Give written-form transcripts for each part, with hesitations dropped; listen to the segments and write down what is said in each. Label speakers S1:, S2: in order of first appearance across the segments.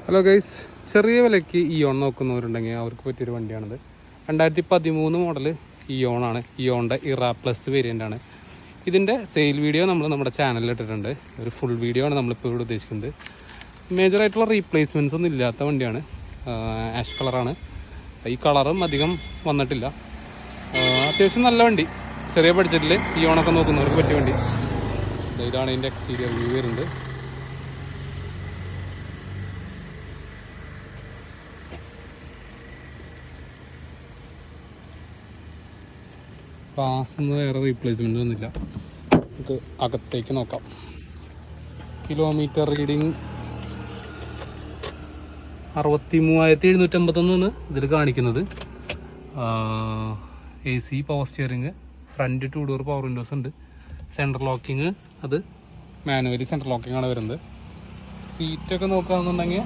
S1: Hello guys, ചെറിയ വിലയ്ക്ക് Eon നോക്കുന്നവരുണ്ടെങ്കിൽ അവർക്ക് പറ്റിയൊരു വണ്ടിയാണിത്. 2013 മോഡൽ ഇയോണാണ്. ഇയോണിൻ്റെ ഇറ പ്ലസ് വേരിയൻ്റ് ആണ്. ഇതിൻ്റെ സെയിൽ വീഡിയോ നമ്മൾ നമ്മുടെ ചാനലിൽ ഇട്ടിട്ടുണ്ട്. ഒരു ഫുൾ വീഡിയോ ആണ് നമ്മളിപ്പോൾ ഇവിടെ ഉദ്ദേശിക്കുന്നത്. മേജറായിട്ടുള്ള റീപ്ലേസ്മെൻറ്റ്സ് ഒന്നും ഇല്ലാത്ത വണ്ടിയാണ്. ആഷ് കളറാണ്. ഈ കളറും അധികം വന്നിട്ടില്ല. അത്യാവശ്യം നല്ല വണ്ടി. ചെറിയ ബഡ്ജറ്റിൽ ഇയോണൊക്കെ നോക്കുന്നവർക്ക് പറ്റിയ വണ്ടി. ഇതാണ് ഇതിൻ്റെ എക്സ്റ്റീരിയർ വ്യൂ വരുന്നത്. ഗ്ലാസ്സൊന്നും വേറെ റീപ്ലേസ്മെൻ്റ് ഒന്നുമില്ല. നമുക്ക് അകത്തേക്ക് നോക്കാം. കിലോമീറ്റർ റീഡിങ് 63,751 ഇതിൽ കാണിക്കുന്നത്. AC power steering, front 2 door power windows ഉണ്ട്. സെൻട്രൽ ലോക്കിങ്, അത് മാനുവലി സെൻട്രൽ ലോക്കിംഗ് ആണ് വരുന്നത്. സീറ്റൊക്കെ നോക്കുകയാണെന്നുണ്ടെങ്കിൽ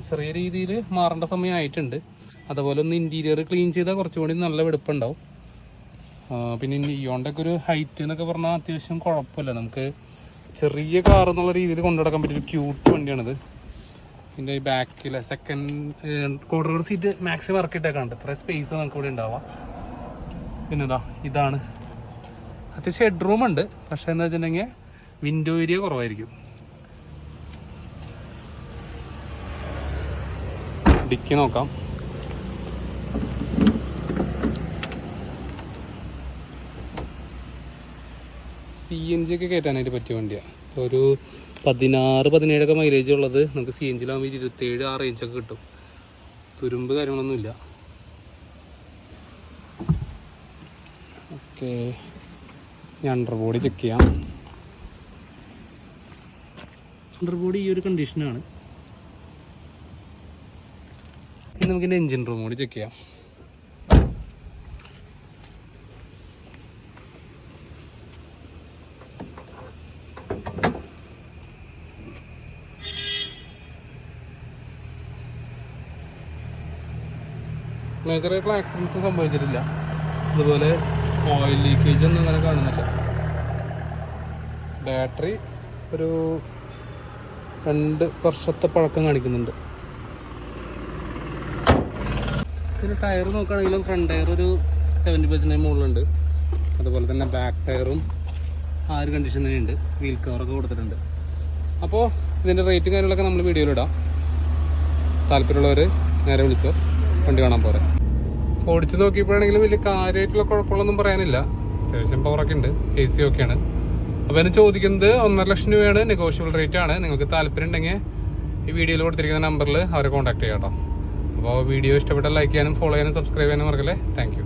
S1: ചെറിയ രീതിയിൽ മാറേണ്ട സമയമായിട്ടുണ്ട്. അതുപോലെ ഒന്ന് ഇൻറ്റീരിയർ ക്ലീൻ ചെയ്താൽ കുറച്ചുകൂടി നല്ല വെടുപ്പുണ്ടാവും. പിന്നെ ഇയോണിൻ്റെ ഒക്കെ ഒരു ഹൈറ്റ് എന്നൊക്കെ പറഞ്ഞാൽ അത്യാവശ്യം കുഴപ്പമില്ല. നമുക്ക് ചെറിയ കാർ എന്നുള്ള രീതിയിൽ കൊണ്ടുനടക്കാൻ പറ്റിയൊരു ക്യൂട്ട് വണ്ടിയാണിത്. ഇതിൻ്റെ ഈ ബാക്കിൽ സെക്കൻഡ് കോർണർ സീറ്റ് മാക്സിമം ഇറക്കിയിട്ടേക്കാണ്ട്. ഇത്ര സ്പേസ് നമുക്ക് ഇവിടെ ഉണ്ടാവാം. പിന്നെ ഇതാണ് അത്യാവശ്യം ഹെഡ് റൂം ഉണ്ട്. പക്ഷേ എന്താ വെച്ചിട്ടുണ്ടെങ്കിൽ വിൻഡോ ഏരിയ കുറവായിരിക്കും. ഡിക്കി നോക്കാം. CNG ഒക്കെ കയറ്റാനായിട്ട് പറ്റിയ വണ്ടിയാണ്. ഒരു 16-17 മൈലേജ് ഉള്ളത് നമുക്ക് CNG-ലാകുമ്പോൾ 27 ആ റേഞ്ചൊക്കെ കിട്ടും. തുരുമ്പ് കാര്യങ്ങളൊന്നുമില്ല. ഓക്കെ, ഞാൻ അണ്ടർബോഡി ചെക്ക് ചെയ്യാം. അണ്ടർബോഡി ഈ ഒരു കണ്ടീഷനാണ്. ഇനി നമുക്കിൻ്റെ എൻജിൻ റൂം കൂടി ചെക്ക് ചെയ്യാം. മേജറായിട്ടുള്ള ആക്സിഡൻസ് സംഭവിച്ചിട്ടില്ല. അതുപോലെ ഓയിൽ ലീക്കേജ് ഒന്നും അങ്ങനെ കാണുന്നില്ല. ബാറ്ററി ഒരു 2 വർഷത്തെ പഴക്കം കാണിക്കുന്നുണ്ട്. പിന്നെ ടയർ നോക്കുകയാണെങ്കിലും ഫ്രണ്ട് ടയർ ഒരു 70% മുകളിലുണ്ട്. അതുപോലെ തന്നെ ബാക്ക് ടയറും ആ ഒരു കണ്ടീഷൻ തന്നെയുണ്ട്. വീൽ കവറൊക്കെ കൊടുത്തിട്ടുണ്ട്. അപ്പോൾ ഇതിൻ്റെ റേറ്റും കാര്യങ്ങളൊക്കെ നമ്മൾ വീഡിയോയിലിടാം. താല്പര്യമുള്ളവർ നേരെ വിളിച്ചോ, വണ്ടി കാണാൻ പോരെ. ഓടിച്ച് നോക്കിയപ്പോഴാണെങ്കിലും വലിയ കാര്യമായിട്ടുള്ള കുഴപ്പങ്ങളൊന്നും പറയാനില്ല. അത്യാവശ്യം പവറൊക്കെ ഉണ്ട്. AC ഒക്കെയാണ്. അപ്പോൾ അതിന് ചോദിക്കുന്നത് 1.5 ലക്ഷം രൂപയാണ്. നെഗോഷ്യബിൾ റേറ്റ് ആണ്. നിങ്ങൾക്ക് താല്പര്യം ഉണ്ടെങ്കിൽ ഈ വീഡിയോയിൽ കൊടുത്തിരിക്കുന്ന നമ്പറിൽ അവരെ കോൺടാക്ട് ചെയ്യാം കേട്ടോ. അപ്പോൾ വീഡിയോ ഇഷ്ടപ്പെട്ടാൽ ലൈക്ക് ചെയ്യാനും ഫോളോ ചെയ്യാനും സബ്സ്ക്രൈബ് ചെയ്യാനും മറക്കല്ലേ. Thank you.